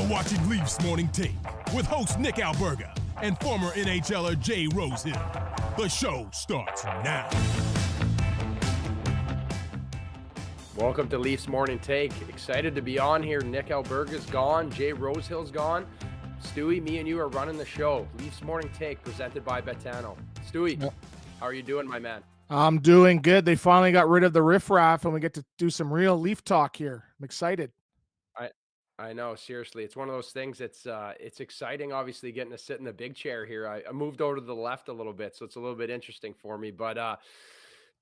You're watching Leafs Morning Take with host Nick Alberga and former NHLer Jay Rosehill. The show starts now. Welcome to Leafs Morning Take. Excited to be on here. Nick Alberga's gone. Jay Rosehill's gone. Stewie, me and you are running the show. Leafs Morning Take presented by Betano. Stewie, how are you doing, my man? I'm doing good. They finally got rid of the riffraff and we get to do some real Leaf talk here. I'm excited. I know, seriously. It's one of those things. It's exciting, obviously, getting to sit in the big chair here. I moved over to the left a little bit, so it's a little bit interesting for me. But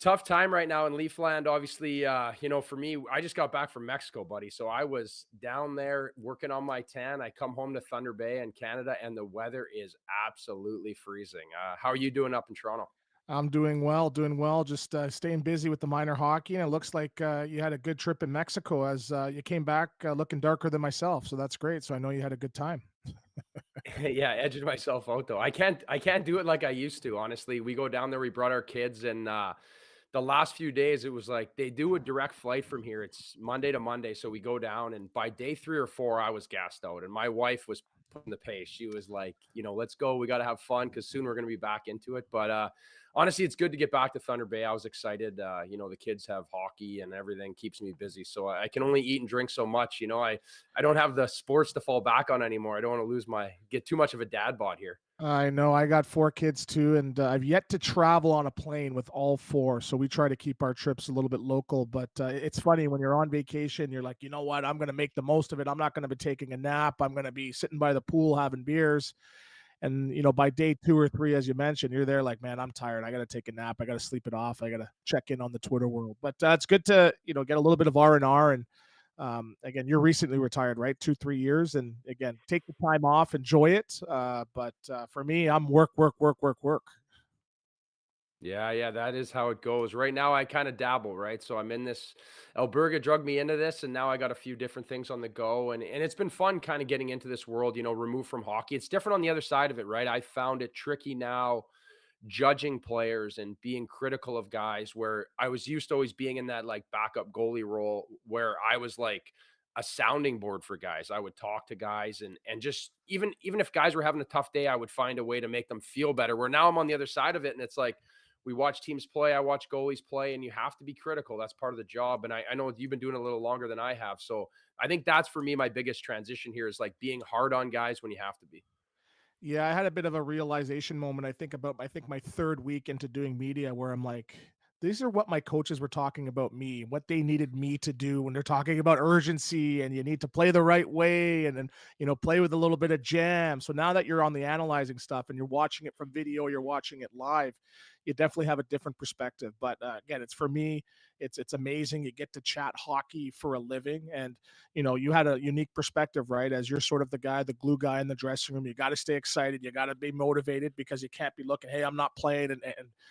tough time right now in Leafland. Obviously, for me, I just got back from Mexico, buddy. So I was down there working on my tan. I come home to Thunder Bay in Canada, and the weather is absolutely freezing. How are you doing up in Toronto? I'm doing well. Just staying busy with the minor hockey. And it looks like you had a good trip in Mexico as you came back looking darker than myself. So that's great. So I know you had a good time. Yeah, edging myself out though. I can't do it like I used to. Honestly, we go down there. We brought our kids, and the last few days it was like they do a direct flight from here. It's Monday to Monday, so we go down, and by day 3 or 4, I was gassed out, and my wife was putting the pace. She was like, let's go. We got to have fun because soon we're going to be back into it. But honestly, it's good to get back to Thunder Bay. I was excited. The kids have hockey and everything keeps me busy, so I can only eat and drink so much. I don't have the sports to fall back on anymore. I don't want to get too much of a dad bod here. I know. I got 4 kids too, and I've yet to travel on a plane with all 4. So we try to keep our trips a little bit local. But it's funny when you're on vacation, you're like, you know what? I'm going to make the most of it. I'm not going to be taking a nap. I'm going to be sitting by the pool having beers. And, by day 2 or 3, as you mentioned, you're there like, man, I'm tired. I got to take a nap. I got to sleep it off. I got to check in on the Twitter world. But it's good to, get a little bit of R&R. And again, you're recently retired, right? 2-3 years. And again, take the time off, enjoy it. But for me, I'm work. Yeah, that is how it goes. Right now, I kind of dabble, right? So I'm in this. Alberga drugged me into this, and now I got a few different things on the go, and it's been fun kind of getting into this world, removed from hockey. It's different on the other side of it, right? I found it tricky now judging players and being critical of guys where I was used to always being in that like backup goalie role where I was like a sounding board for guys. I would talk to guys and just even if guys were having a tough day, I would find a way to make them feel better. Where now I'm on the other side of it, and it's like we watch teams play, I watch goalies play, and you have to be critical. That's part of the job. And I know you've been doing it a little longer than I have. So I think that's for me, my biggest transition here is like being hard on guys when you have to be. Yeah, I had a bit of a realization moment. I think my 3rd week into doing media where I'm like, these are what my coaches were talking about me, what they needed me to do when they're talking about urgency and you need to play the right way and then, play with a little bit of jam. So now that you're on the analyzing stuff and you're watching it from video, you're watching it live, you definitely have a different perspective. But again, it's for me, it's amazing. You get to chat hockey for a living. And, you had a unique perspective, right? As you're sort of the guy, the glue guy in the dressing room, you got to stay excited. You got to be motivated because you can't be looking, hey, I'm not playing and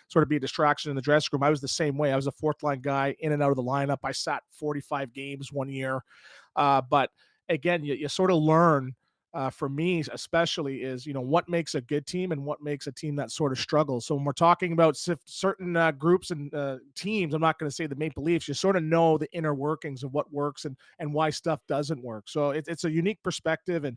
sort of be a distraction in the dressing room. I was the same way. I was a 4th line guy in and out of the lineup. I sat 45 games one year. But again, you sort of learn for me especially is, what makes a good team and what makes a team that sort of struggles. So when we're talking about certain groups and teams, I'm not going to say the Maple Leafs, you sort of know the inner workings of what works and why stuff doesn't work. So it's a unique perspective. And,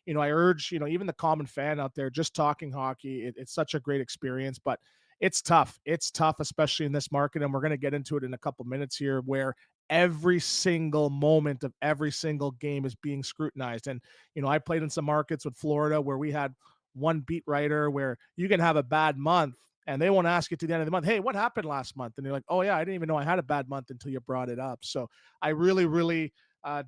I urge, even the common fan out there, just talking hockey, it's such a great experience, but it's tough. It's tough, especially in this market. And we're going to get into it in a couple minutes here where every single moment of every single game is being scrutinized. And, I played in some markets with Florida where we had one beat writer where you can have a bad month and they won't ask you to the end of the month, hey, what happened last month? And you're like, oh yeah, I didn't even know I had a bad month until you brought it up. So I really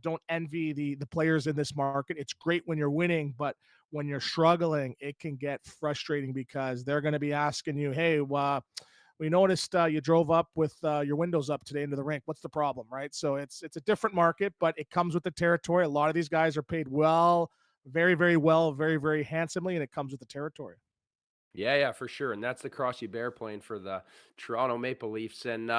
don't envy the players in this market. It's great when you're winning, but when you're struggling, it can get frustrating because they're going to be asking you, hey, we noticed you drove up with your windows up today into the rink. What's the problem, right? So it's a different market, but it comes with the territory. A lot of these guys are paid well, very, very well, very, very handsomely, and it comes with the territory. Yeah, for sure. And that's the cross you bear playing for the Toronto Maple Leafs. And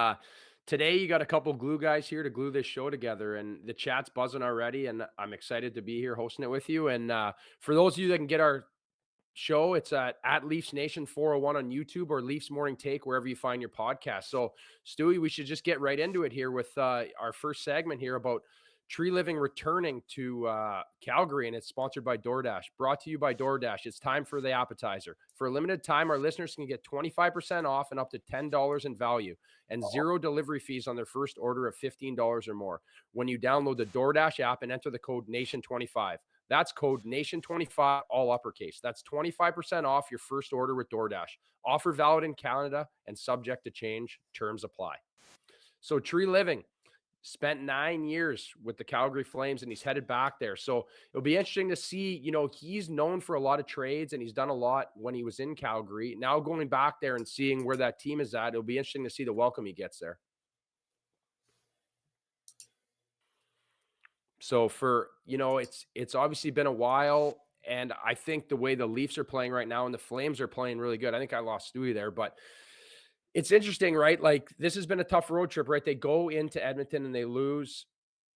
today you got a couple glue guys here to glue this show together, and the chat's buzzing already. And I'm excited to be here hosting it with you. And for those of you that can get our show, it's at Leafs Nation 401 on YouTube or Leafs Morning Take, wherever you find your podcast. So Stewie, we should just get right into it here with our first segment here about Tree Living returning to Calgary, and it's sponsored by DoorDash. Brought to you by DoorDash. It's time for the appetizer. For a limited time, our listeners can get 25% off and up to $10 in value, and zero delivery fees on their first order of $15 or more when you download the DoorDash app and enter the code NATION25. That's code NATION25, all uppercase. That's 25% off your first order with DoorDash. Offer valid in Canada and subject to change. Terms apply. So Tree Living spent 9 years with the Calgary Flames, and he's headed back there. So it'll be interesting to see, he's known for a lot of trades, and he's done a lot when he was in Calgary. Now going back there and seeing where that team is at, it'll be interesting to see the welcome he gets there. So for, it's obviously been a while, and I think the way the Leafs are playing right now and the Flames are playing really good. I think I lost Stewie there, but it's interesting, right? Like, this has been a tough road trip, right? They go into Edmonton and they lose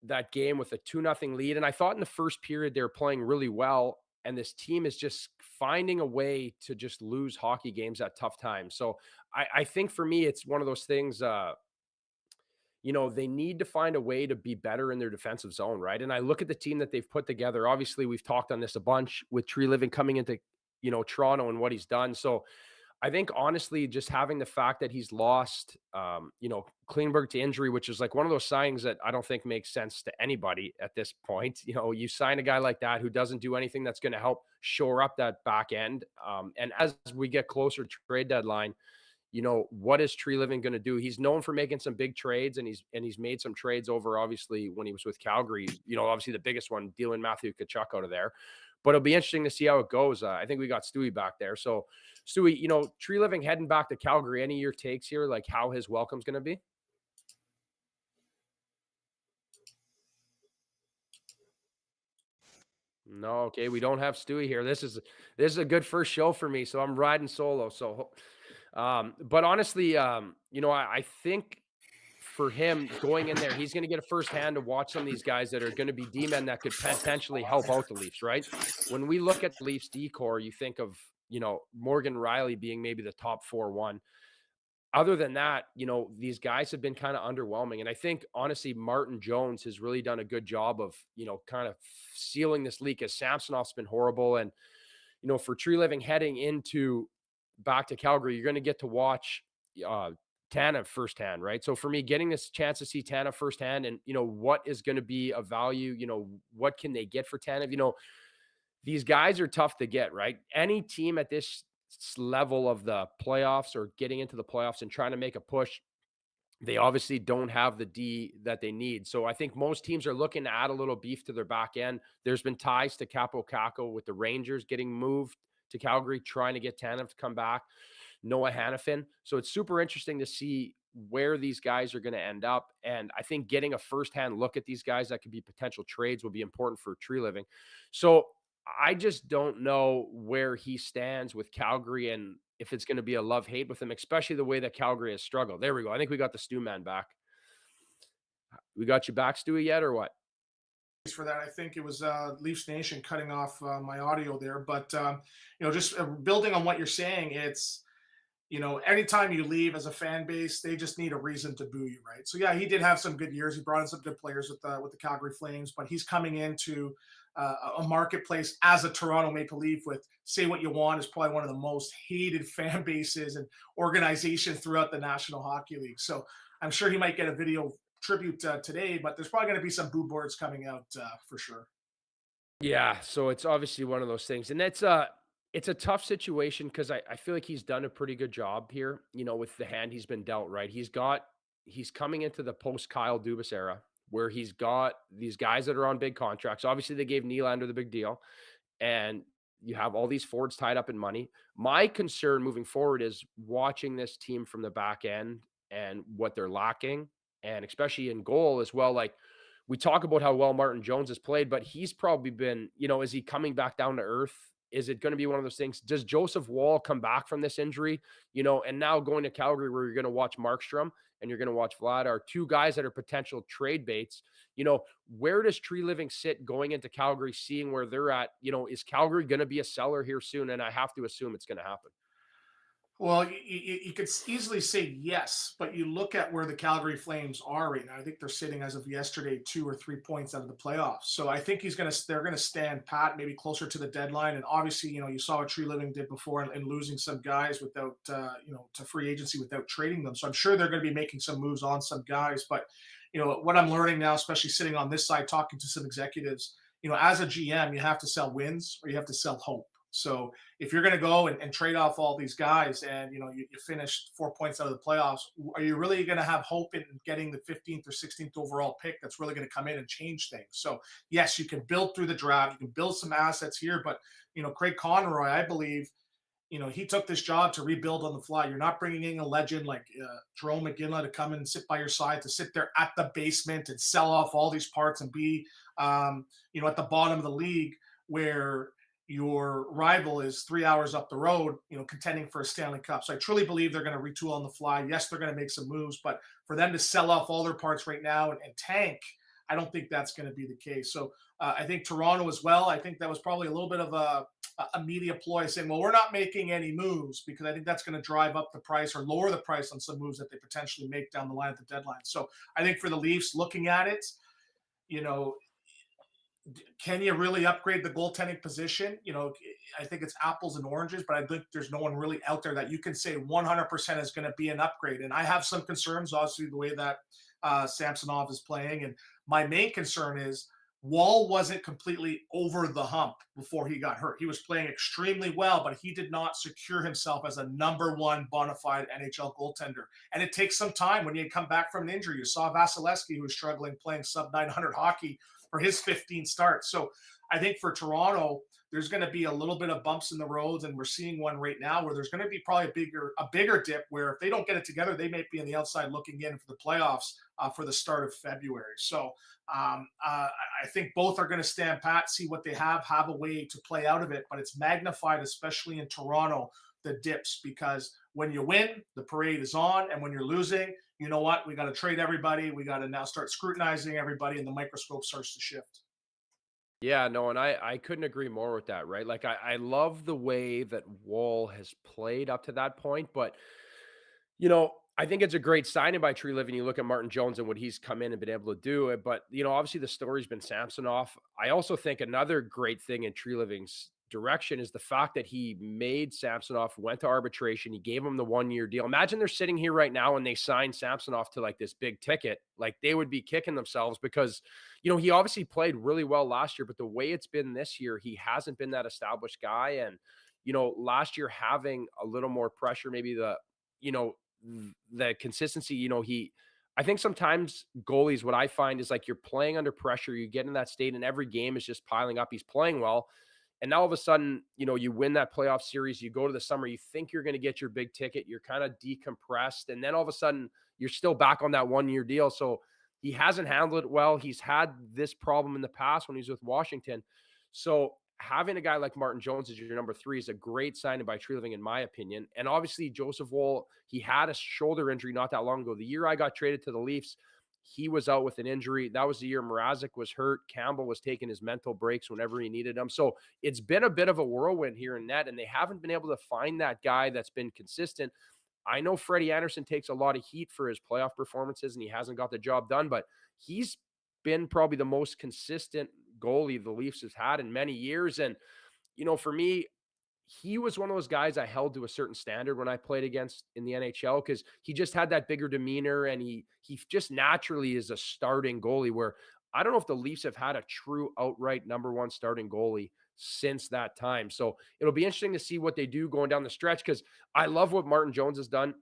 that game with a 2-0 lead. And I thought in the first period they were playing really well, and this team is just finding a way to just lose hockey games at tough times. So I think for me, it's one of those things, they need to find a way to be better in their defensive zone, right? And I look at the team that they've put together. Obviously, we've talked on this a bunch with Tree Living coming into, Toronto and what he's done. So I think honestly, just having the fact that he's lost, Klingberg to injury, which is like one of those signings that I don't think makes sense to anybody at this point. You sign a guy like that who doesn't do anything that's going to help shore up that back end. And as we get closer to trade deadline, what is Tree Living going to do? He's known for making some big trades, and he's made some trades over, obviously, when he was with Calgary, obviously the biggest one, dealing Matthew Tkachuk out of there. But it'll be interesting to see how it goes. I think we got Stewie back there. So Stewie, Tree Living heading back to Calgary, any of your takes here, like how his welcome's going to be? No, okay, we don't have Stewie here. This is a good first show for me, so I'm riding solo. So, but honestly, I think for him going in there, he's going to get a firsthand to watch some of these guys that are going to be D-men that could potentially help out the Leafs, right? When we look at the Leafs D-core, you think of, Morgan Rielly being maybe the top 4-1. Other than that, these guys have been kind of underwhelming. And I think, honestly, Martin Jones has really done a good job of, kind of sealing this leak, as Samsonov's been horrible. And, for Tree Living heading into back to Calgary, you're going to get to watch Tanev firsthand, right? So for me, getting this chance to see Tanev firsthand and, what is going to be of value, what can they get for Tanev? These guys are tough to get, right? Any team at this level of the playoffs or getting into the playoffs and trying to make a push, they obviously don't have the D that they need. So I think most teams are looking to add a little beef to their back end. There's been ties to Capo Caco with the Rangers getting moved to Calgary, trying to get Tanev to come back, Noah Hannafin. So it's super interesting to see where these guys are going to end up. And I think getting a firsthand look at these guys that could be potential trades will be important for Tree Living. So I just don't know where he stands with Calgary and if it's going to be a love-hate with him, especially the way that Calgary has struggled. There we go. I think we got the Stew Man back. We got you back, Stewie, yet or what? For that, I think it was Leafs Nation cutting off my audio there. But, just building on what you're saying, it's, anytime you leave as a fan base, they just need a reason to boo you, right? So, yeah, he did have some good years. He brought in some good players with the Calgary Flames, but he's coming into a marketplace as a Toronto Maple Leaf with, say what you want, is probably one of the most hated fan bases and organizations throughout the National Hockey League. So I'm sure he might get a video tribute today, but there's probably going to be some boo boards coming out for sure. Yeah, so it's obviously one of those things. And it's a tough situation because I feel like he's done a pretty good job here, with the hand he's been dealt, right? He's coming into the post Kyle Dubas era where he's got these guys that are on big contracts. Obviously, they gave Nylander the big deal, and you have all these forwards tied up in money. My concern moving forward is watching this team from the back end and what they're lacking, and especially in goal as well. Like, we talk about how well Martin Jones has played, but he's probably been, is he coming back down to earth? Is it going to be one of those things? Does Joseph Wall come back from this injury? And now going to Calgary where you're going to watch Markstrom and you're going to watch Vlad, are two guys that are potential trade baits. Where does Tree Living sit going into Calgary, seeing where they're at? Is Calgary going to be a seller here soon? And I have to assume it's going to happen. Well, you could easily say yes, but you look at where the Calgary Flames are right now. I think they're sitting as of yesterday 2 or 3 points out of the playoffs. So I think they're gonna stand pat, maybe closer to the deadline. And obviously, you saw what Treliving did before in losing some guys without, to free agency without trading them. So I'm sure they're going to be making some moves on some guys. But what I'm learning now, especially sitting on this side talking to some executives, as a GM, you have to sell wins or you have to sell hope. So if you're going to go and trade off all these guys and you finished 4 points out of the playoffs, are you really going to have hope in getting the 15th or 16th overall pick that's really going to come in and change things? So yes, you can build through the draft, you can build some assets here, but Craig Conroy, I believe, he took this job to rebuild on the fly. You're not bringing in a legend like Jerome McGinley to come and sit by your side, to sit there at the basement and sell off all these parts and be, at the bottom of the league where your rival is 3 hours up the road, contending for a Stanley Cup. So I truly believe they're going to retool on the fly. Yes, they're going to make some moves, but for them to sell off all their parts right now and tank, I don't think that's going to be the case. So I think Toronto as well. I think that was probably a little bit of a media ploy saying, well, we're not making any moves because I think that's going to drive up the price or lower the price on some moves that they potentially make down the line at the deadline. So I think for the Leafs looking at it, can you really upgrade the goaltending position? I think it's apples and oranges, but I think there's no one really out there that you can say 100% is going to be an upgrade. And I have some concerns, obviously, the way that Samsonov is playing. And my main concern is Wall wasn't completely over the hump before he got hurt. He was playing extremely well, but he did not secure himself as a number one bona fide NHL goaltender. And it takes some time when you come back from an injury. You saw Vasilevsky, who was struggling playing sub 900 hockey for his 15 starts. So I think for Toronto, there's going to be a little bit of bumps in the roads, and we're seeing one right now where there's going to be probably a bigger dip where if they don't get it together, they may be on the outside looking in for the playoffs for the start of February. So I think both are going to stand pat, see what they have a way to play out of it, but it's magnified, especially in Toronto, the dips, because when you win, the parade is on, and when you're losing, you know what? We got to trade everybody. We got to now start scrutinizing everybody, and the microscope starts to shift. Yeah, no, and I couldn't agree more with that, right? Like I love the way that Wall has played up to that point, but I think it's a great signing by Treliving. You look at Martin Jones and what he's come in and been able to do it, but obviously the story's been Samsonov. I also think another great thing in Treliving's direction is the fact that he made Samsonov, went to arbitration, he gave him the 1-year deal. Imagine they're sitting here right now and they sign Samsonov to like this big ticket, like they would be kicking themselves because he obviously played really well last year, but the way it's been this year, he hasn't been that established guy. And last year having a little more pressure, maybe you know the consistency, I think sometimes goalies, what I find is like you're playing under pressure, you get in that state and every game is just piling up. He's playing well. And now all of a sudden, you win that playoff series, you go to the summer, you think you're going to get your big ticket, you're kind of decompressed. And then all of a sudden you're still back on that 1-year deal. So he hasn't handled it well. He's had this problem in the past when he was with Washington. So having a guy like Martin Jones as your number 3 is a great signing by Treliving, in my opinion. And obviously, Joseph Woll, he had a shoulder injury not that long ago. The year I got traded to the Leafs, he was out with an injury. That was the year Mrazek was hurt. Campbell was taking his mental breaks whenever he needed them. So it's been a bit of a whirlwind here in net, and they haven't been able to find that guy that's been consistent. I know Freddie Anderson takes a lot of heat for his playoff performances, and he hasn't got the job done, but he's been probably the most consistent goalie the Leafs has had in many years. And, for me, he was one of those guys I held to a certain standard when I played against in the NHL because he just had that bigger demeanor and he just naturally is a starting goalie where I don't know if the Leafs have had a true outright number 1 starting goalie since that time. So it'll be interesting to see what they do going down the stretch because I love what Martin Jones has done.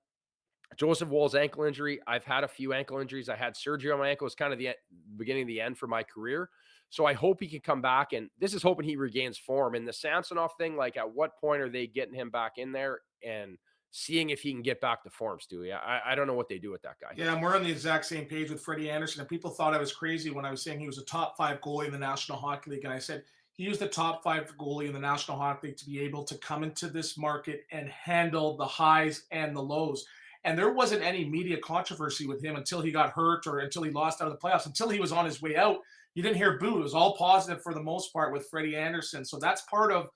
Joseph Woll's ankle injury. I've had a few ankle injuries. I had surgery on my ankle. It's kind of the beginning of the end for my career. So I hope he can come back. And this is hoping he regains form. And the Samsonov thing, like at what point are they getting him back in there and seeing if he can get back to form, Stewie? I don't know what they do with that guy. Yeah, and we're on the exact same page with Freddie Anderson. And people thought I was crazy when I was saying he was a top 5 goalie in the National Hockey League. And I said, he was the top 5 goalie in the National Hockey League to be able to come into this market and handle the highs and the lows. And there wasn't any media controversy with him until he got hurt or until he lost out of the playoffs. Until he was on his way out, you didn't hear boo. It was all positive for the most part with Freddie Anderson. So that's part of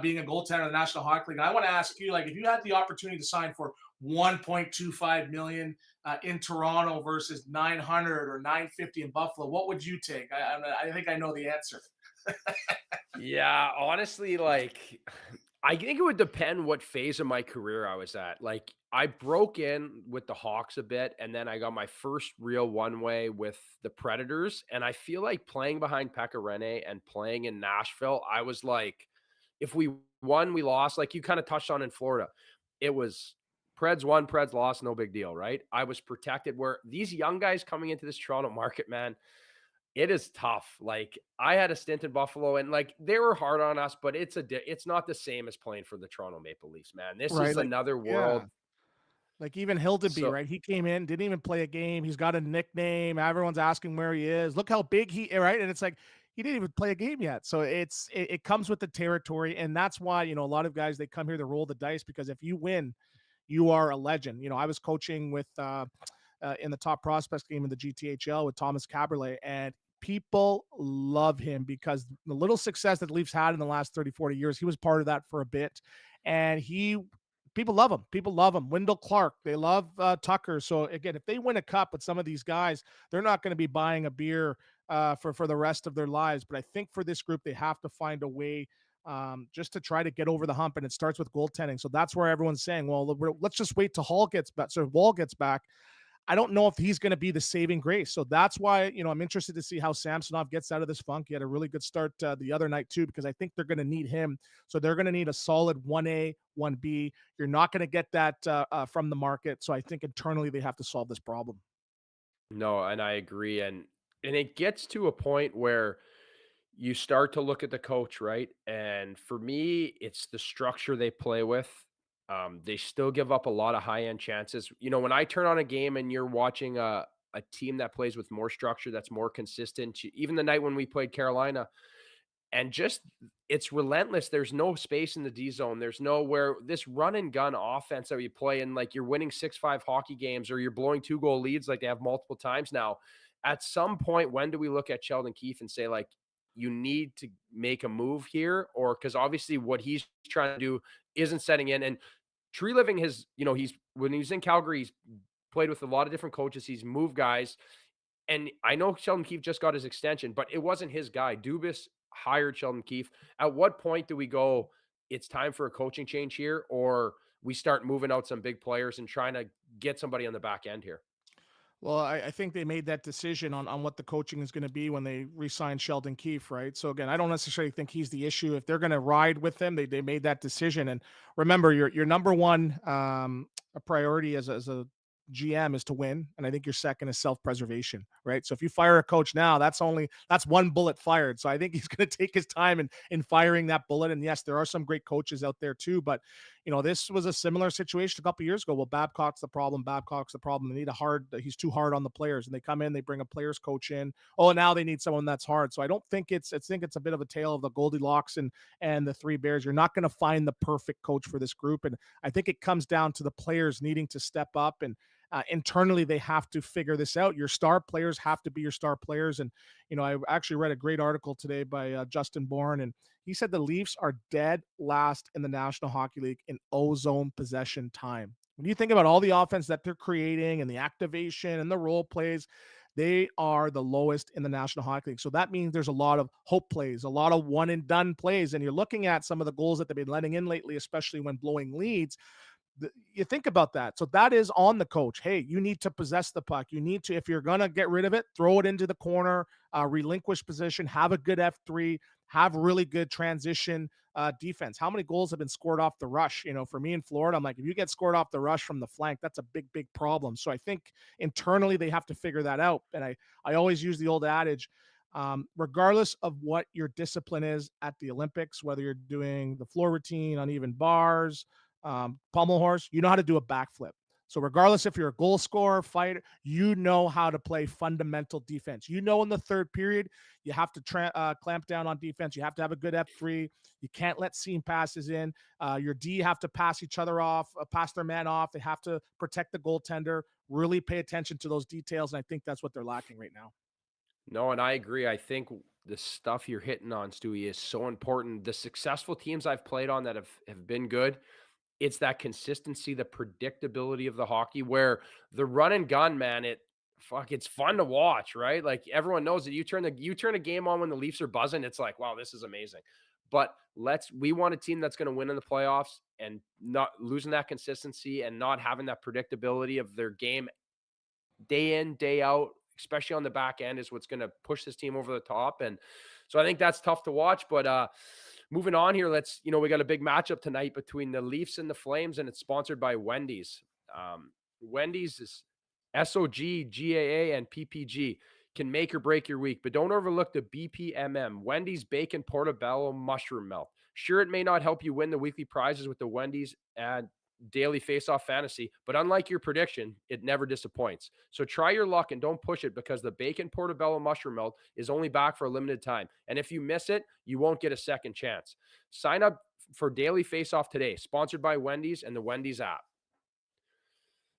being a goaltender in the National Hockey League. I want to ask you, like, if you had the opportunity to sign for 1.25 million in Toronto versus 900 or 950 in Buffalo, what would you take? I think I know the answer. Yeah, honestly, like I think it would depend what phase of my career I was at. Like I broke in with the Hawks a bit and then I got my first real one way with the Predators and I feel like playing behind Pekka Rinne and playing in Nashville, I was like if we won, we lost, like you kind of touched on in Florida. It was Preds won, Preds lost, no big deal, right? I was protected where these young guys coming into this Toronto market, man, it is tough. Like I had a stint in Buffalo and like they were hard on us, but it's not the same as playing for the Toronto Maple Leafs, man. This Right. is Like, another yeah. world. Like even Hildenby, So right? He came in, didn't even play a game. He's got a nickname. Everyone's asking where he is. Look how big he, right? And it's like he didn't even play a game yet. So it comes with the territory, and that's why a lot of guys they come here to roll the dice because if you win, you are a legend. I was coaching with in the top prospects game in the GTHL with Thomas Caberlet, and people love him because the little success that the Leafs had in the last 30, 40 years, he was part of that for a bit. And people love him. People love him. Wendell Clark, they love Tucker. So again, if they win a cup with some of these guys, they're not going to be buying a beer for the rest of their lives. But I think for this group, they have to find a way just to try to get over the hump, and it starts with goaltending. So that's where everyone's saying, well, let's just wait till Hall gets back. So Wall gets back. I don't know if he's going to be the saving grace. So that's why, I'm interested to see how Samsonov gets out of this funk. He had a really good start the other night too, because I think they're going to need him. So they're going to need a solid 1A, 1B. You're not going to get that from the market. So I think internally they have to solve this problem. no, and I agree. And it gets to a point where you start to look at the coach, right? And for me, it's the structure they play with. They still give up a lot of high end chances. When I turn on a game and you're watching a team that plays with more structure, that's more consistent. Even the night when we played Carolina, and just it's relentless. There's no space in the D zone. There's nowhere this run and gun offense that we play and like you're winning 6-5 hockey games or you're blowing 2-goal leads like they have multiple times now. At some point, when do we look at Sheldon Keefe and say, like, you need to make a move here? Or because obviously what he's trying to do isn't setting in. And Treliving has, he's when he was in Calgary, he's played with a lot of different coaches. He's moved guys. And I know Sheldon Keefe just got his extension, but it wasn't his guy. Dubas hired Sheldon Keefe. At what point do we go, it's time for a coaching change here, or we start moving out some big players and trying to get somebody on the back end here? Well, I think they made that decision on what the coaching is going to be when they re-signed Sheldon Keefe, right? So again, I don't necessarily think he's the issue. If they're going to ride with him, they made that decision. And remember, your number one a priority as a GM is to win, and I think your second is self-preservation, right? So if you fire a coach now, that's one bullet fired. So I think he's going to take his time in firing that bullet. And yes, there are some great coaches out there too, but this was a similar situation a couple of years ago. Well, Babcock's the problem. Babcock's the problem. They need he's too hard on the players, and they come in, they bring a players coach in. Oh, now they need someone that's hard. So I think it's a bit of a tale of the Goldilocks and the Three Bears. You're not going to find the perfect coach for this group, and I think it comes down to the players needing to step up and. Internally, they have to figure this out. Your star players have to be your star players. And, I actually read a great article today by Justin Bourne, and he said the Leafs are dead last in the National Hockey League in O-zone possession time. When you think about all the offense that they're creating and the activation and the role plays, they are the lowest in the National Hockey League. So that means there's a lot of hope plays, a lot of one and done plays. And you're looking at some of the goals that they've been letting in lately, especially when blowing leads. You think about that. So that is on the coach. Hey, you need to possess the puck. You need to, if you're going to get rid of it, throw it into the corner, relinquish position, have a good F3, have really good transition defense. How many goals have been scored off the rush? For me in Florida, I'm like, if you get scored off the rush from the flank, that's a big, big problem. So I think internally they have to figure that out. And I always use the old adage, regardless of what your discipline is at the Olympics, whether you're doing the floor routine, uneven bars, pommel horse, you know how to do a backflip. So regardless if you're a goal scorer, fighter, you know how to play fundamental defense. You know in the third period, you have to clamp down on defense. You have to have a good F3. You can't let seam passes in. Your D have to pass each other off, pass their man off. They have to protect the goaltender, really pay attention to those details, and I think that's what they're lacking right now. No, and I agree. I think the stuff you're hitting on, Stewie, is so important. The successful teams I've played on that have been good, it's that consistency, the predictability of the hockey where the run and gun, man, it's fun to watch, right? Like everyone knows that you turn a game on when the Leafs are buzzing, it's like, wow, this is amazing. But we want a team that's going to win in the playoffs and not losing that consistency and not having that predictability of their game day in, day out, especially on the back end, is what's going to push this team over the top. And so I think that's tough to watch. But moving on here, we got a big matchup tonight between the Leafs and the Flames, and it's sponsored by Wendy's. Wendy's is SOG, GAA, and PPG. Can make or break your week, but don't overlook the BPMM, Wendy's Bacon Portobello Mushroom Melt. Sure, it may not help you win the weekly prizes with the Wendy's and daily face-off fantasy, but unlike your prediction, it never disappoints. So try your luck and don't push it, because the Bacon Portobello Mushroom Melt is only back for a limited time. And if you miss it, you won't get a second chance. Sign up for daily face-off today, sponsored by Wendy's and the Wendy's app.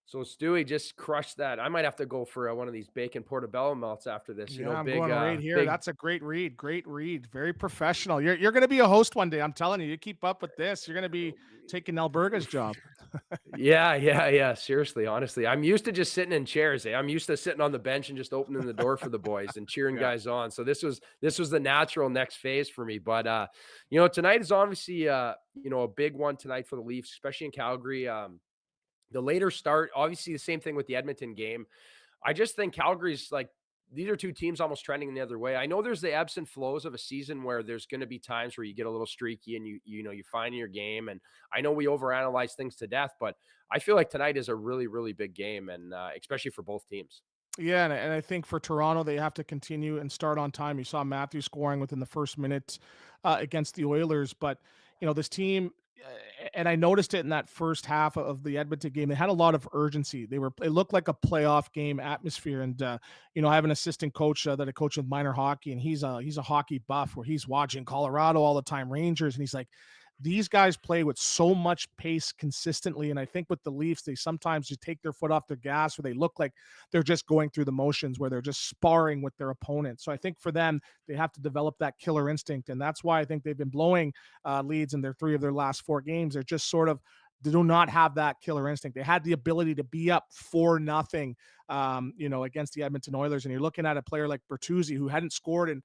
So Stewie just crushed that. I might have to go for one of these Bacon Portobello melts after this. Yeah, I'm going right here. That's a great read. Great read. Very professional. You're going to be a host one day. I'm telling you. You keep up with this, you're going to be taking Alberga's job. Yeah. Seriously, honestly, I'm used to just sitting in chairs. I'm used to sitting on the bench and just opening the door for the boys and cheering guys on. So this was the natural next phase for me. But tonight is obviously a big one tonight for the Leafs, especially in Calgary. The later start, obviously the same thing with the Edmonton game. I just think Calgary's these are two teams almost trending the other way. I know there's the ebbs and flows of a season where there's going to be times where you get a little streaky and you find your game. And I know we overanalyze things to death, but I feel like tonight is a really, really big game, and especially for both teams. Yeah, and I think for Toronto, they have to continue and start on time. You saw Matthews scoring within the first minute against the Oilers, but this team, and I noticed it in that first half of the Edmonton game, they had a lot of urgency. It looked like a playoff game atmosphere. And I have an assistant coach that I coach with minor hockey, and he's a hockey buff where he's watching Colorado all the time, Rangers, and he's like, these guys play with so much pace consistently. And I think with the Leafs, they sometimes just take their foot off their gas, or they look like they're just going through the motions where they're just sparring with their opponent. So I think for them, they have to develop that killer instinct. And that's why I think they've been blowing leads in three of their last four games. They're just they do not have that killer instinct. They had the ability to be up 4-0, against the Edmonton Oilers. And you're looking at a player like Bertuzzi, who hadn't scored in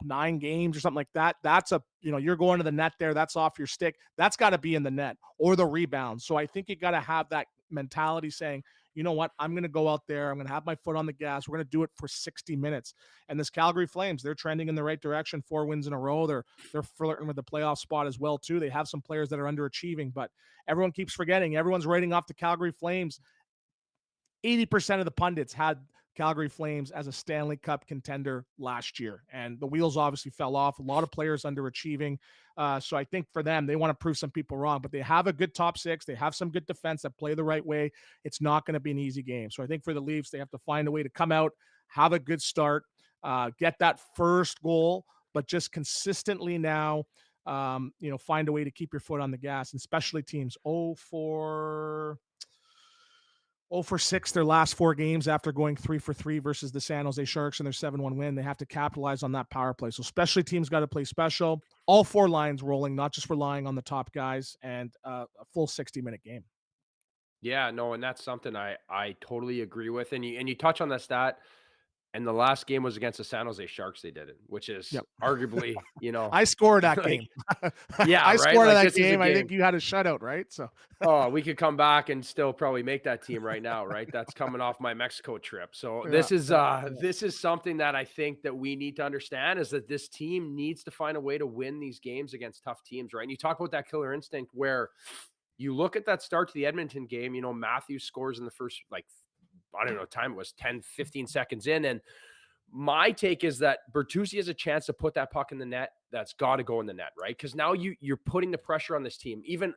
9 games or something like that. That's you're going to the net there. That's off your stick. That's got to be in the net or the rebound. So I think you got to have that mentality saying, you know what, I'm going to go out there. I'm going to have my foot on the gas. We're going to do it for 60 minutes. And this Calgary Flames, they're trending in the right direction. 4 wins in a row. They're flirting with the playoff spot as well, too. They have some players that are underachieving, but everyone keeps forgetting. Everyone's writing off the Calgary Flames. 80% of the pundits had Calgary Flames as a Stanley Cup contender last year, and the wheels obviously fell off. A lot of players underachieving. So I think for them, they want to prove some people wrong, but they have a good top 6. They have some good defense that play the right way. It's not going to be an easy game. So I think for the Leafs, they have to find a way to come out, have a good start, get that first goal, but just consistently now, find a way to keep your foot on the gas. And especially teams 0-for-6 their last 4 games after going 3-for-3 versus the San Jose Sharks in their 7-1 win. They have to capitalize on that power play. So specialty teams got to play special. All 4 lines rolling, not just relying on the top guys, and a full 60-minute game. Yeah, no, and that's something I totally agree with. And you touch on that stat. And the last game was against the San Jose Sharks. They did it, which is arguably, I scored that game. Yeah, I right? scored that game. I think you had a shutout, right? So, we could come back and still probably make that team right now, right? That's coming off my Mexico trip. So this is something that I think that we need to understand, is that this team needs to find a way to win these games against tough teams, right? And you talk about that killer instinct where you look at that start to the Edmonton game. Matthews scores in the first, I don't know, time it was 10, 15 seconds in. And my take is that Bertuzzi has a chance to put that puck in the net. That's got to go in the net, right? Because now you're putting the pressure on this team. Even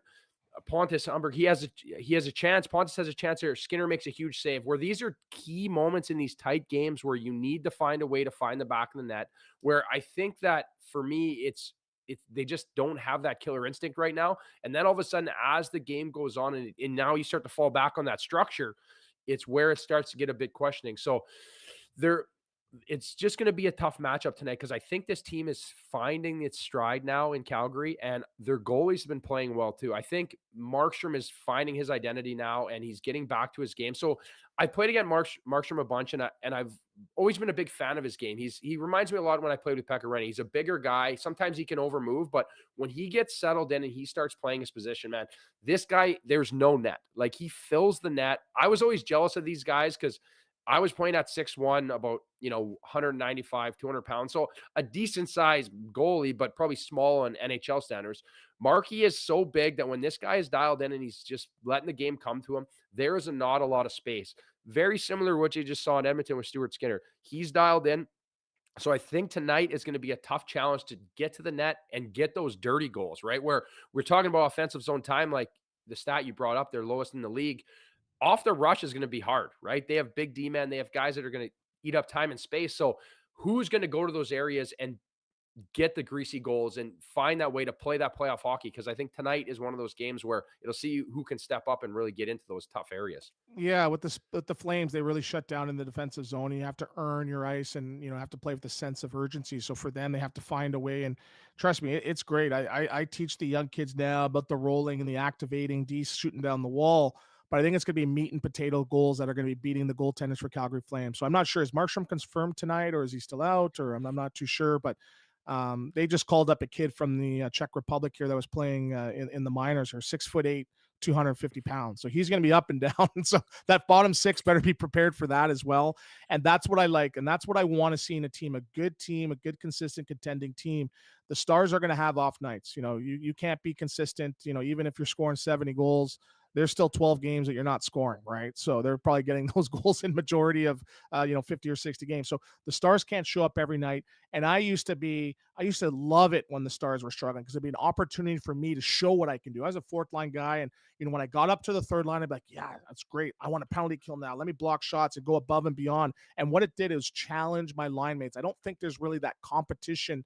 Pontus Humberg, he has a chance. Pontus has a chance here. Skinner makes a huge save. Where these are key moments in these tight games where you need to find a way to find the back of the net. Where I think that for me, it's they just don't have that killer instinct right now. And then all of a sudden, as the game goes on, and now you start to fall back on that structure, it's where it starts to get a bit questioning. So there it's just going to be a tough matchup tonight because I think this team is finding its stride now in Calgary, and their goalie's been playing well too. I think Markstrom is finding his identity now, and he's getting back to his game. So I played against Markstrom a bunch, and I've always been a big fan of his game. He reminds me a lot when I played with Pekka Rinne. He's a bigger guy. Sometimes he can overmove, but when he gets settled in and he starts playing his position, man, this guy, there's no net. Like, he fills the net. I was always jealous of these guys because I was playing at 6'1", about, 195, 200 pounds. So a decent sized goalie, but probably small on NHL standards. Markey is so big that when this guy is dialed in and he's just letting the game come to him, there is not a lot of space. Very similar to what you just saw in Edmonton with Stuart Skinner. He's dialed in. So I think tonight is going to be a tough challenge to get to the net and get those dirty goals, right? Where we're talking about offensive zone time, like the stat you brought up, they're lowest in the league. Off the rush is going to be hard, right? They have big D-men. They have guys that are going to eat up time and space. So who's going to go to those areas and get the greasy goals and find that way to play that playoff hockey? Because I think tonight is one of those games where it'll see who can step up and really get into those tough areas. Yeah, with the Flames, they really shut down in the defensive zone. You have to earn your ice, and have to play with a sense of urgency. So for them, they have to find a way. And trust me, it's great. I teach the young kids now about the rolling and the activating, D shooting down the wall. But I think it's going to be meat and potato goals that are going to be beating the goaltenders for Calgary Flames. So I'm not sure, is Markstrom confirmed tonight, or is he still out, or I'm not too sure. But they just called up a kid from the Czech Republic here that was playing in the minors, or 6'8", 250 pounds. So he's going to be up and down. And so that bottom six better be prepared for that as well. And that's what I like. And that's what I want to see in a team, a good, consistent, contending team. The Stars are going to have off nights. You can't be consistent, even if you're scoring 70 goals, there's still 12 games that you're not scoring, right? So they're probably getting those goals in majority of, 50 or 60 games. So the Stars can't show up every night. And I used to love it when the Stars were struggling, because it'd be an opportunity for me to show what I can do. I was a fourth line guy. And, when I got up to the third line, I'd be like, yeah, that's great. I want a penalty kill now. Let me block shots and go above and beyond. And what it did is challenge my line mates. I don't think there's really that competition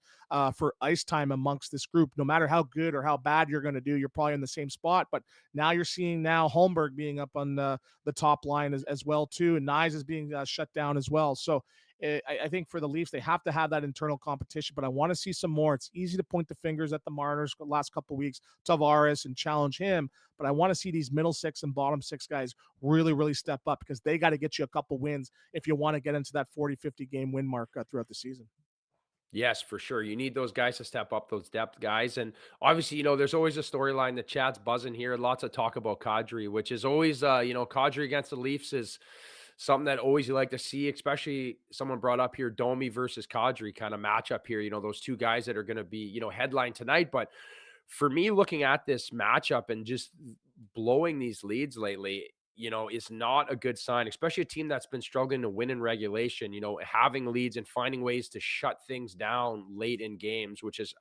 for ice time amongst this group. No matter how good or how bad you're going to do, you're probably in the same spot. But now you're seeing Holmberg being up on the top line as well too, and Nyes is being shut down as well. So I think for the Leafs, they have to have that internal competition, but I want to see some more. It's easy to point the fingers at the Mariners the last couple of weeks, Tavares, and challenge him, but I want to see these middle six and bottom six guys really, really step up, because they got to get you a couple wins if you want to get into that 40, 50 game win mark throughout the season. Yes, for sure. You need those guys to step up, those depth guys. And obviously, there's always a storyline that Chad's buzzing here. Lots of talk about Kadri, which is always, Kadri against the Leafs is something that always you like to see, especially someone brought up here, Domi versus Kadri kind of matchup here. Those two guys that are going to be, headline tonight. But for me, looking at this matchup and just blowing these leads lately, is not a good sign, especially a team that's been struggling to win in regulation, having leads and finding ways to shut things down late in games, which is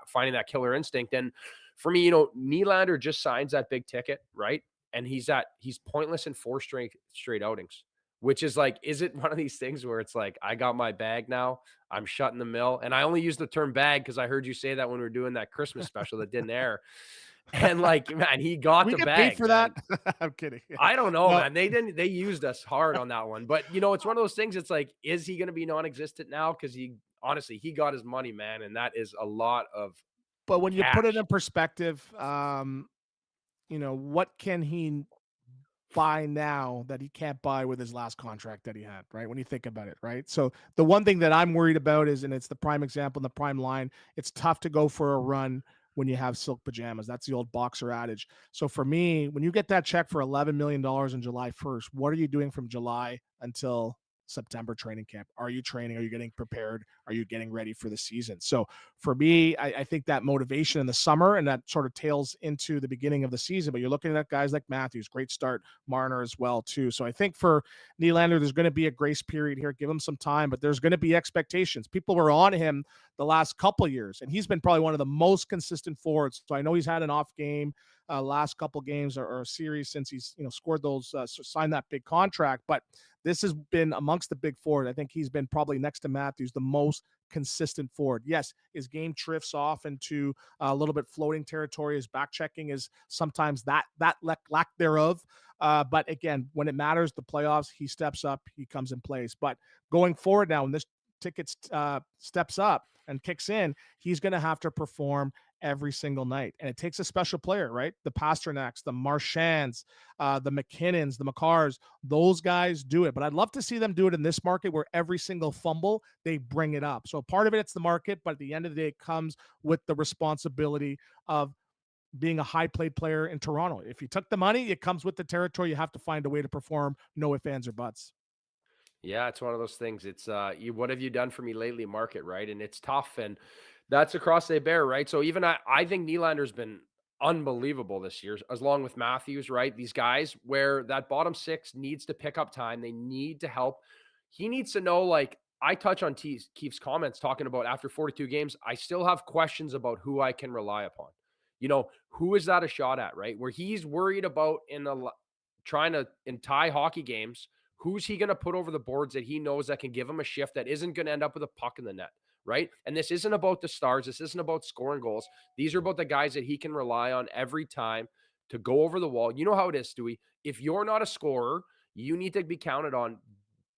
finding that killer instinct. And for me, Nylander just signs that big ticket, right? And he's pointless in 4 straight outings, which is like, is it one of these things where it's like, I got my bag now, I'm shutting the mill? And I only use the term bag because I heard you say that when we were doing that Christmas special that didn't air. And like, man, he got we the get bag paid for man. that. I'm kidding. I don't know, No. man. They used us hard on that one. But it's one of those things. It's like, is he going to be non-existent now? Because he got his money, man, and that is a lot of. But when you put it cash. in perspective, what can he buy now that he can't buy with his last contract that he had, right? When you think about it, right? So the one thing that I'm worried about is, and it's the prime example in the prime line, it's tough to go for a run when you have silk pajamas. That's the old boxer adage. So for me, when you get that check for $11 million in July 1st, what are you doing from July until September training camp. Are you training? Are you getting prepared? Are you getting ready for the season? So for me, I think that motivation in the summer and that sort of tails into the beginning of the season. But you're looking at guys like Matthews, great start, Marner as well too. So I think for Nylander, there's going to be a grace period here. Give him some time, but there's going to be expectations. People were on him the last couple of years, and he's been probably one of the most consistent forwards. So I know he's had an off game last couple games or series since he's scored those signed that big contract, but this has been amongst the big forward. I think he's been probably next to Matthews the most consistent forward. Yes, his game drifts off into a little bit floating territory. His back checking is sometimes that lack thereof. But again, when it matters, the playoffs, he steps up, he comes in place. But going forward now, when this ticket steps up and kicks in, he's going to have to perform every single night. And it takes a special player, right? The Pasternaks, the Marchands, the McKinnons, the McCarrs, those guys do it. But I'd love to see them do it in this market where every single fumble, they bring it up. So part of it's the market, but at the end of the day, it comes with the responsibility of being a high played player in Toronto. If you took the money, it comes with the territory. You have to find a way to perform. No ifs, ands, or buts. Yeah, it's one of those things. It's what have you done for me lately market, right? And it's tough, and that's across the bear, right? So even I think Nylander's been unbelievable this year, as long with Matthews, right? These guys where that bottom six needs to pick up time. They need to help. He needs to know, like I touch on Keefe's comments talking about after 42 games, I still have questions about who I can rely upon. Who is that a shot at, right? Where he's worried about trying to in tie hockey games. Who's he going to put over the boards that he knows that can give him a shift that isn't going to end up with a puck in the net, right? And this isn't about the stars. This isn't about scoring goals. These are about the guys that he can rely on every time to go over the wall. You know how it is, Stewie. If you're not a scorer, you need to be counted on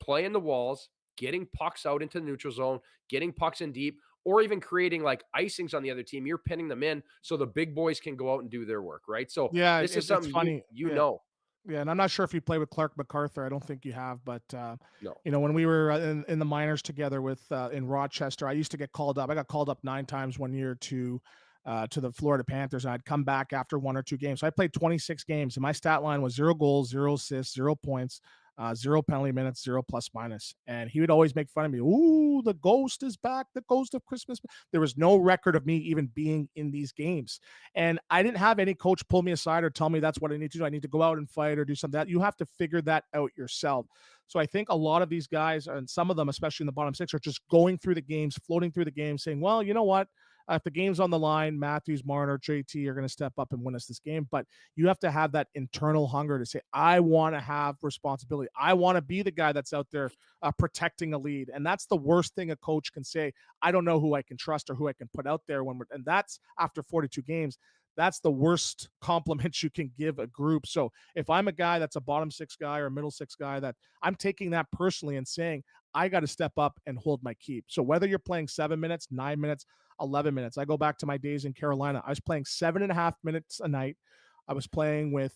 playing the walls, getting pucks out into the neutral zone, getting pucks in deep, or even creating like icings on the other team. You're pinning them in so the big boys can go out and do their work, right? So Yeah, this is it's something funny. you Yeah. know. Yeah, and I'm not sure if you play with Clark MacArthur. I don't think you have, but No. when we were in the minors together with in Rochester, I used to get called up. I got called up 9 times one year to the Florida Panthers, and I'd come back after 1 or 2 games. So I played 26 games, and my stat line was 0 goals, 0 assists, 0 points, 0 penalty minutes, 0 plus minus. And he would always make fun of me. Ooh, the ghost is back, the ghost of Christmas. There was no record of me even being in these games. And I didn't have any coach pull me aside or tell me that's what I need to do. I need to go out and fight or do something. That you have to figure that out yourself. So I think a lot of these guys, and some of them, especially in the bottom six, are just going through the games, floating through the games, saying, well, you know what? If the game's on the line, Matthews, Marner, JT are going to step up and win us this game. But you have to have that internal hunger to say, I want to have responsibility. I want to be the guy that's out there protecting a lead. And that's the worst thing a coach can say. I don't know who I can trust or who I can put out there and that's after 42 games. That's the worst compliment you can give a group. So if I'm a guy that's a bottom six guy or a middle six guy, that I'm taking that personally and saying, I got to step up and hold my keep. So whether you're playing 7 minutes, 9 minutes, 11 minutes, I go back to my days in Carolina. I was playing 7.5 minutes a night. I was playing with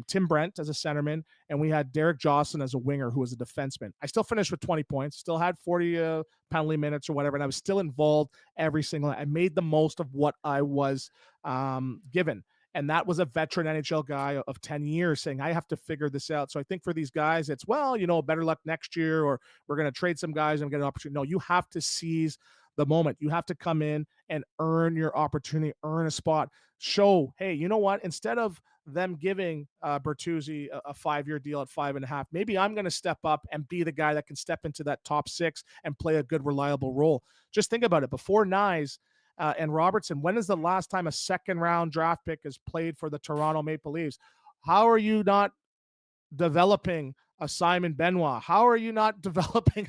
Tim Brent as a centerman, and we had Derek Jocelyn as a winger who was a defenseman. I still finished with 20 points, still had 40 penalty minutes or whatever, and I was still involved every single night. I made the most of what I was given. And that was a veteran NHL guy of 10 years saying, I have to figure this out. So I think for these guys, it's, well, better luck next year, or we're going to trade some guys and get an opportunity. No, you have to seize the moment. You have to come in and earn your opportunity, earn a spot, show, hey, you know what? Instead of them giving Bertuzzi a 5-year deal at 5.5, maybe I'm going to step up and be the guy that can step into that top six and play a good, reliable role. Just think about it. Before Nyes and Robertson, when is the last time a second-round draft pick has played for the Toronto Maple Leafs? How are you not developing a Simon Benoit? How are you not developing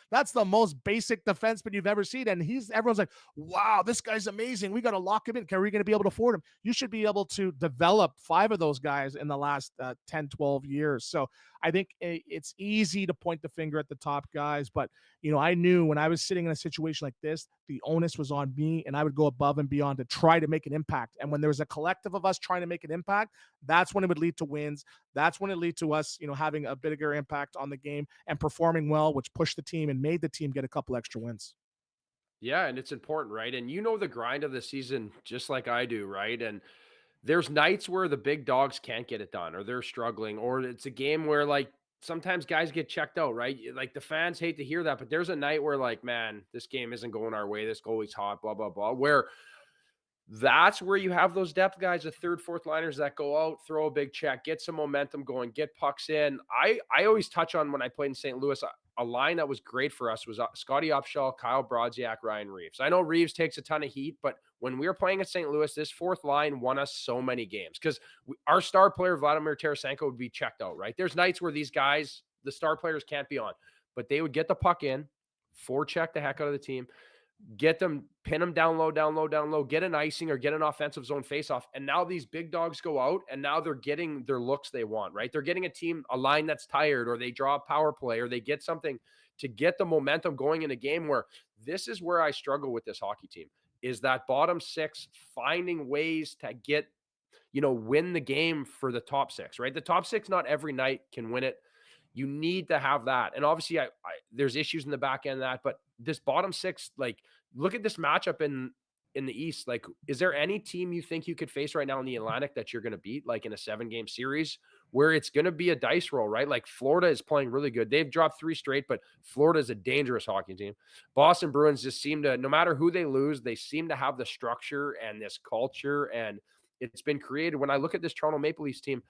that's the most basic defenseman you've ever seen. And everyone's like, wow, this guy's amazing. We got to lock him in. Are we going to be able to afford him? You should be able to develop 5 of those guys in the last 10, 12 years. So I think it's easy to point the finger at the top guys, but I knew when I was sitting in a situation like this, the onus was on me, and I would go above and beyond to try to make an impact. And when there was a collective of us trying to make an impact, that's when it would lead to wins. That's when it lead to us, having a bigger impact on the game and performing well, which pushed the team and made the team get a couple extra wins. Yeah, and it's important, right? And the grind of the season just like I do, right? And there's nights where the big dogs can't get it done, or they're struggling, or it's a game where like sometimes guys get checked out, right? Like the fans hate to hear that, but there's a night where like, man, this game isn't going our way. This goalie's hot, blah, blah, blah. Where that's where you have those depth guys, the third, fourth liners that go out, throw a big check, get some momentum going, get pucks in. I always touch on when I played in St. Louis, a line that was great for us was Scotty Upshall, Kyle Brodziak, Ryan Reeves. I know Reeves takes a ton of heat, but when we were playing at St. Louis, this fourth line won us so many games because our star player, Vladimir Tarasenko, would be checked out, right? There's nights where these guys, the star players, can't be on, but they would get the puck in, forecheck the heck out of the team, get them, pin them down low, down low, down low, get an icing or get an offensive zone faceoff. And now these big dogs go out and now they're getting their looks they want, right? They're getting a line that's tired, or they draw a power play, or they get something to get the momentum going in a game. Where this is where I struggle with this hockey team, is that bottom six finding ways to get, win the game for the top six, right? The top six, not every night can win it. You need to have that. And obviously there's issues in the back end of that, but this bottom six, like, look at this matchup in the East. Like, is there any team you think you could face right now in the Atlantic that you're going to beat, like in a 7-game series where it's going to be a dice roll, right? Like Florida is playing really good. They've dropped 3 straight, but Florida is a dangerous hockey team. Boston Bruins just seem to, no matter who they lose, they seem to have the structure and this culture, and it's been created. When I look at this Toronto Maple Leafs team,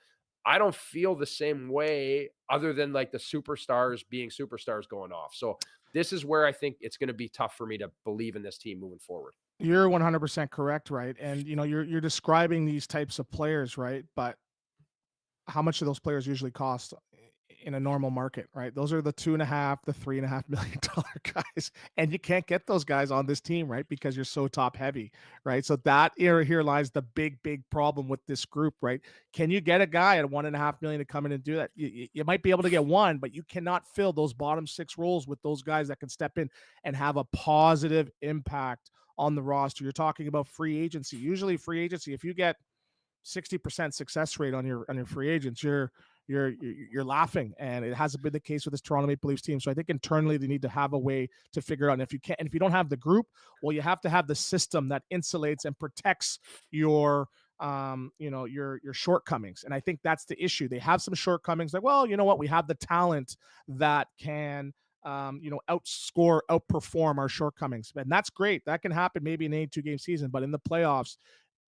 I don't feel the same way other than like the superstars being superstars going off. So this is where I think it's going to be tough for me to believe in this team moving forward. You're 100% correct, right? And you're describing these types of players, right? But how much do those players usually cost in a normal market, right? Those are the $2.5, the $3.5 million guys, and you can't get those guys on this team, right? Because you're so top heavy, right? So that here lies the big problem with this group, right? Can you get a guy at $1.5 million to come in and do that? You might be able to get one, but you cannot fill those bottom 6 roles with those guys that can step in and have a positive impact on the roster. You're talking about free agency. Usually free agency, if you get 60% success rate on your free agents, you're laughing, and it hasn't been the case with this Toronto Maple Leafs team. So I think internally they need to have a way to figure out. And if you don't have the group, well, you have to have the system that insulates and protects your your shortcomings. And I think that's the issue. They have some shortcomings. Like, well, you know what? We have the talent that can outperform our shortcomings, and that's great. That can happen maybe in a 82-game season, but in the playoffs,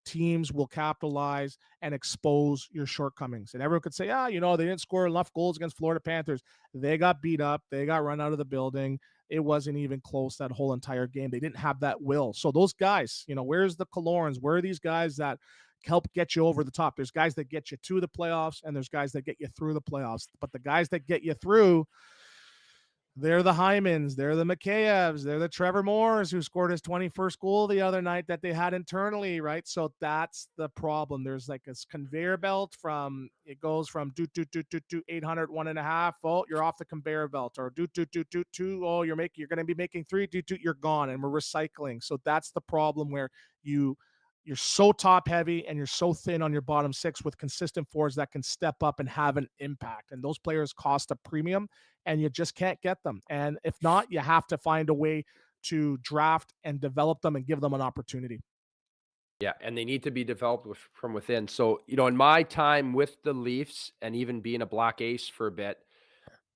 teams will capitalize and expose your shortcomings. And everyone could say, they didn't score enough goals against Florida Panthers. They got beat up. They got run out of the building. It wasn't even close that whole entire game. They didn't have that will. So those guys, where's the Killorns? Where are these guys that help get you over the top? There's guys that get you to the playoffs, and there's guys that get you through the playoffs. But the guys that get you through, they're the Hymans, they're the Mikheyevs, they're the Trevor Moores, who scored his 21st goal the other night that they had internally, right? So that's the problem. There's like this conveyor belt it goes from 800, 1.5. Oh, you're off the conveyor belt, or 2. Oh, you're going to be making 3, you're gone, and we're recycling. So that's the problem, where you're so top heavy and you're so thin on your bottom 6 with consistent forwards that can step up and have an impact. And those players cost a premium, and you just can't get them. And if not, you have to find a way to draft and develop them and give them an opportunity. Yeah, and they need to be developed from within. So, in my time with the Leafs and even being a Black Ace for a bit,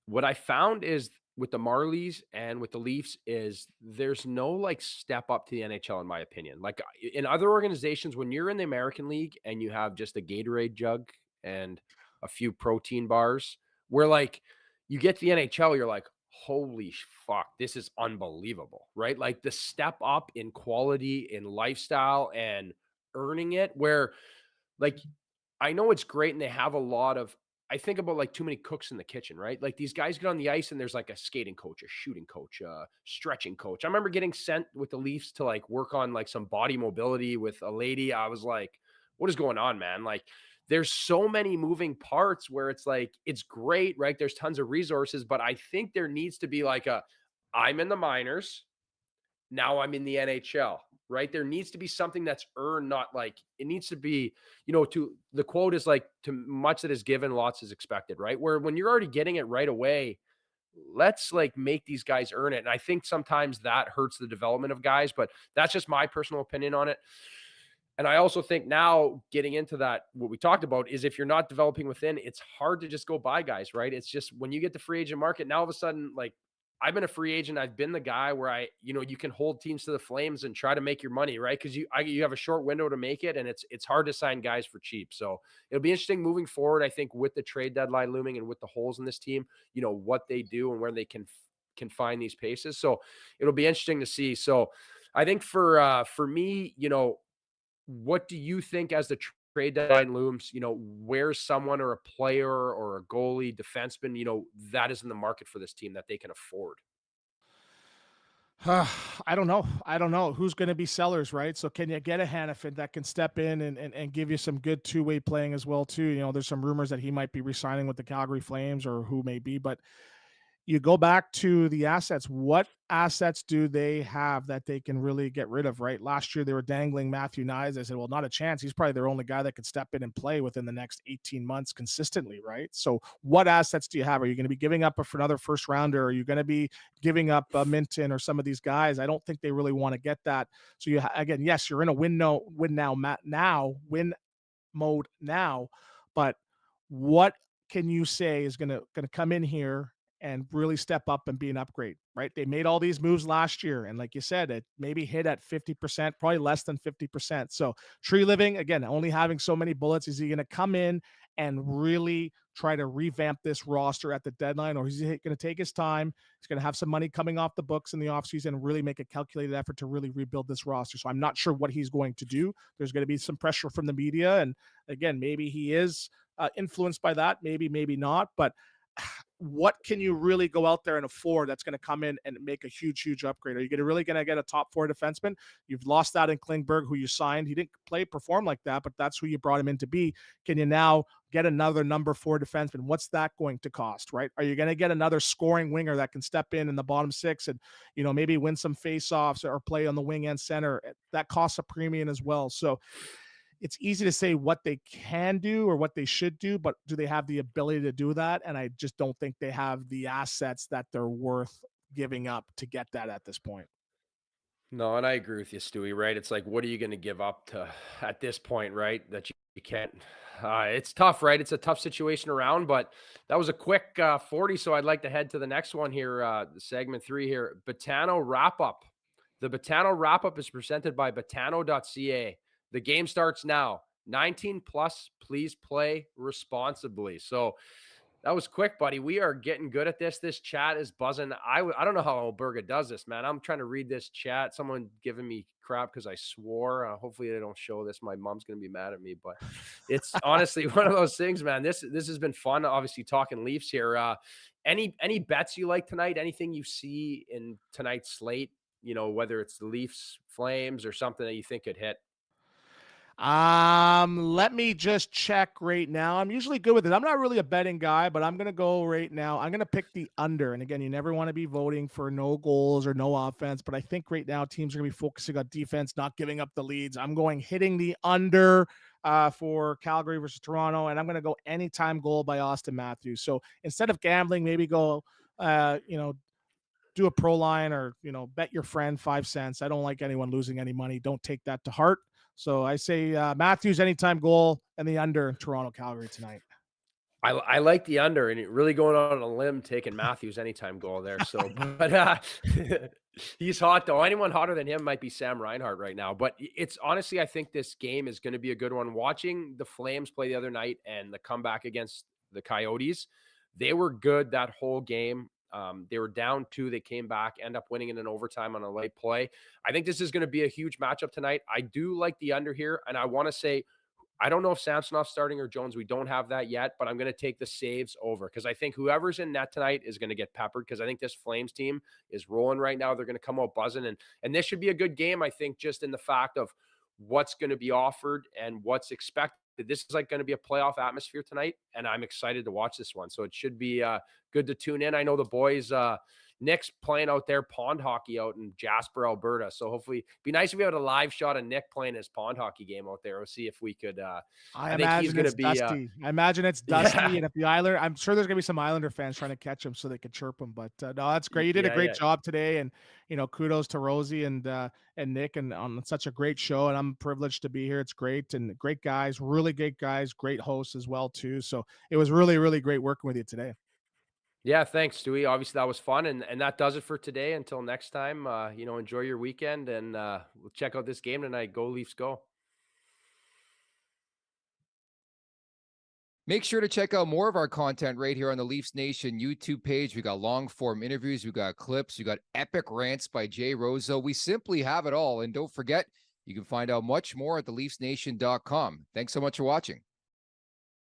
what I found is with the Marlies and with the Leafs is there's no like step up to the NHL, in my opinion. Like in other organizations, when you're in the American League and you have just a Gatorade jug and a few protein bars, where like you get to the NHL, you're like, holy fuck, this is unbelievable, right? Like the step up in quality, in lifestyle, and earning it, where like I know it's great and they have a lot of, I think about like too many cooks in the kitchen, right? Like these guys get on the ice and there's like a skating coach, a shooting coach, a stretching coach. I remember getting sent with the Leafs to like work on like some body mobility with a lady. I was like, what is going on, man? Like there's so many moving parts where it's like, it's great, right? There's tons of resources, but I think there needs to be like I'm in the minors, now I'm in the NHL, right? There needs to be something that's earned, not like it needs to be, to the quote is like, to much that is given, lots is expected, right? Where when you're already getting it right away, let's like make these guys earn it. And I think sometimes that hurts the development of guys, but that's just my personal opinion on it. And I also think now getting into that, what we talked about is if you're not developing within, it's hard to just go buy guys, right? It's just when you get the free agent market, now all of a sudden, like I've been a free agent, I've been the guy where you can hold teams to the flames and try to make your money, right? Because you have a short window to make it, and it's hard to sign guys for cheap. So it'll be interesting moving forward. I think with the trade deadline looming and with the holes in this team, what they do and where they can find these paces. So it'll be interesting to see. So I think for me, what do you think as the trade deadline looms? Where's someone or a player or a goalie, defenseman, that is in the market for this team that they can afford? I don't know. I don't know who's going to be sellers, right? So can you get a Hannafin that can step in and give you some good two-way playing as well too? There's some rumors that he might be resigning with the Calgary Flames or who may be, but you go back to the assets. What assets do they have that they can really get rid of, right? Last year, they were dangling Matthew Knies. I said, well, not a chance. He's probably their only guy that could step in and play within the next 18 months consistently, right? So what assets do you have? Are you going to be giving up for another first rounder? Are you going to be giving up Minton or some of these guys? I don't think they really want to get that. So again, yes, you're in a win mode now, but what can you say is gonna come in here and really step up and be an upgrade, right? They made all these moves last year, and like you said, it maybe hit at 50%, probably less than 50%. So Treliving, again, only having so many bullets, is he gonna come in and really try to revamp this roster at the deadline, or is he going to take his time? He's going to have some money coming off the books in the offseason and really make a calculated effort to really rebuild this roster. So I'm not sure what he's going to do. There's going to be some pressure from the media, and again, maybe he is influenced by that, maybe not, but what can you really go out there and afford that's going to come in and make a huge upgrade? Are you really going to get a top four defenseman? You've lost that in Klingberg, who you signed. He didn't perform like that, but that's who you brought him in to be. Can you now get another number four defenseman? What's that going to cost, right? Are you going to get another scoring winger that can step in the bottom six and, maybe win some faceoffs or play on the wing and center? That costs a premium as well. So it's easy to say what they can do or what they should do, but do they have the ability to do that? And I just don't think they have the assets that they're worth giving up to get that at this point. No, and I agree with you, Stewie, right? It's like, what are you going to give up to at this point, right? That you can't. It's tough, right? It's a tough situation around, but that was a quick 40. So I'd like to head to the next one here, segment 3 here. Betano wrap up. The Betano wrap up is presented by Betano.ca. The game starts now. 19 plus, please play responsibly. So that was quick, buddy. We are getting good at this. This chat is buzzing. I don't know how Alberga does this, man. I'm trying to read this chat. Someone giving me crap because I swore. Hopefully they don't show this. My mom's gonna be mad at me, but it's honestly one of those things, man. This has been fun. Obviously, talking Leafs here. Any bets you like tonight? Anything you see in tonight's slate? Whether it's the Leafs, Flames, or something that you think could hit. Let me just check right now. I'm usually good with it. I'm not really a betting guy, but I'm going to go right now. I'm going to pick the under. And again, you never want to be voting for no goals or no offense, but I think right now teams are going to be focusing on defense, not giving up the leads. I'm going hitting the under for Calgary versus Toronto, and I'm going to go anytime goal by Austin Matthews. So instead of gambling, maybe go, do a pro line or, bet your friend 5 cents. I don't like anyone losing any money. Don't take that to heart. So I say Matthews anytime goal and the under in Toronto Calgary tonight. I like the under, and really going on a limb taking Matthews anytime goal there. So, but he's hot though. Anyone hotter than him might be Sam Reinhart right now. But it's honestly, I think this game is going to be a good one. Watching the Flames play the other night and the comeback against the Coyotes, they were good that whole game. They were down 2. They came back, end up winning in an overtime on a late play. I think this is going to be a huge matchup tonight. I do like the under here, and I want to say I don't know if Samsonov's starting or Jones. We don't have that yet, but I'm going to take the saves over because I think whoever's in net tonight is going to get peppered because I think this Flames team is rolling right now. They're going to come out buzzing, and this should be a good game, I think, just in the fact of what's going to be offered and what's expected. This is like going to be a playoff atmosphere tonight, and I'm excited to watch this one. So it should be good to tune in. I know the boys, Nick's playing out there pond hockey out in Jasper, Alberta. So hopefully it'd be nice if we had a live shot of Nick playing his pond hockey game out there. We'll see if we could, I I think he's imagine going to it's be, dusty. I imagine it's dusty, yeah, and if the Islander, I'm sure there's gonna be some Islander fans trying to catch him so they could chirp him. But no, that's great. You did a yeah, great yeah. job today, and kudos to Rosie and Nick, and on such a great show. And I'm privileged to be here. It's great, and great guys, really great guys, great hosts as well too. So it was really, really great working with you today. Yeah, thanks, Stewie. Obviously, that was fun, and that does it for today. Until next time, enjoy your weekend, and we'll check out this game tonight. Go Leafs, go! Make sure to check out more of our content right here on the Leafs Nation YouTube page. We got long form interviews, we got clips, we got epic rants by Jay Rosehill. We simply have it all. And don't forget, you can find out much more at theleafsnation.com. Thanks so much for watching.